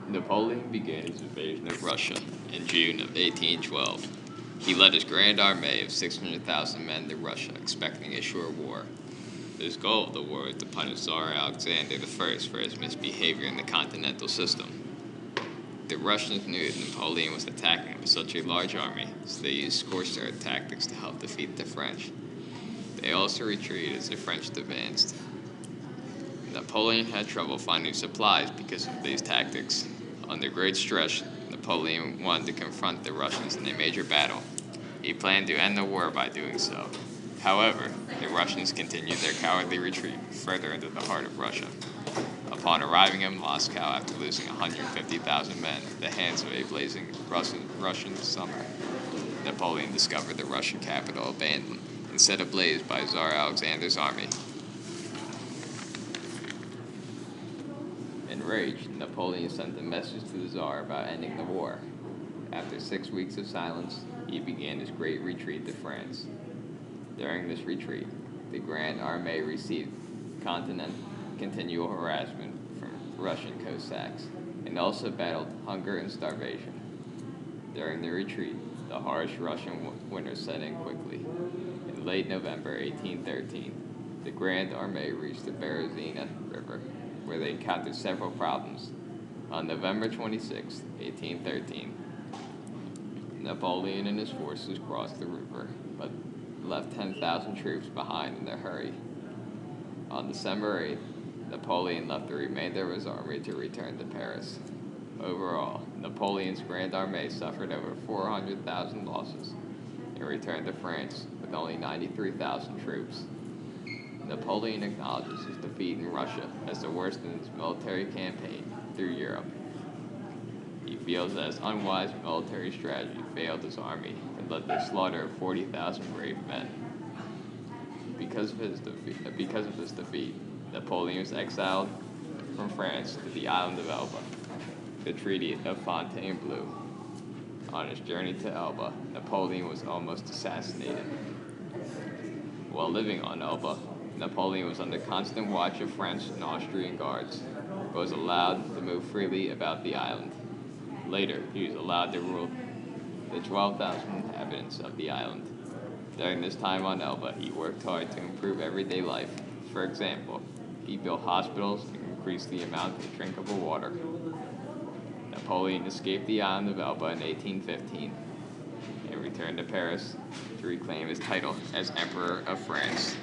Napoleon began his invasion of Russia in June of 1812. He led his grand army of 600,000 men to Russia, expecting a short war. His goal of the war was to punish Tsar Alexander I for his misbehavior in the continental system. The Russians knew that Napoleon was attacking with such a large army, so they used scorched earth tactics to help defeat the French. They also retreated as the French advanced. Napoleon had trouble finding supplies because of these tactics. Under great stress, Napoleon wanted to confront the Russians in a major battle. He planned to end the war by doing so. However, the Russians continued their cowardly retreat further into the heart of Russia. Upon arriving in Moscow after losing 150,000 men at the hands of a blazing Russian summer, Napoleon discovered the Russian capital abandoned and set ablaze by Tsar Alexander's army. Enraged, Napoleon sent a message to the Tsar about ending the war. After 6 weeks of silence, he began his great retreat to France. During this retreat, the Grand Army received continual harassment from Russian Cossacks and also battled hunger and starvation. During the retreat, the harsh Russian winter set in quickly. In late November 1813, the Grand Army reached the Berezina River, where they encountered several problems. On November 26, 1813, Napoleon and his forces crossed the river, but left 10,000 troops behind in a hurry. On December 8th, Napoleon left the remainder of his army to return to Paris. Overall, Napoleon's Grand Army suffered over 400,000 losses and returned to France with only 93,000 troops. Napoleon acknowledges his defeat in Russia as the worst in his military campaign through Europe. He feels that his unwise military strategy failed his army and led to the slaughter of 40,000 brave men. Because of this defeat, Napoleon was exiled from France to the island of Elba. The Treaty of Fontainebleau. On his journey to Elba, Napoleon was almost assassinated. While living on Elba, Napoleon was under constant watch of French and Austrian guards, but was allowed to move freely about the island. Later, he was allowed to rule the 12,000 inhabitants of the island. During this time on Elba, he worked hard to improve everyday life. For example, he built hospitals and increased the amount of drinkable water. Napoleon escaped the island of Elba in 1815 and returned to Paris to reclaim his title as Emperor of France.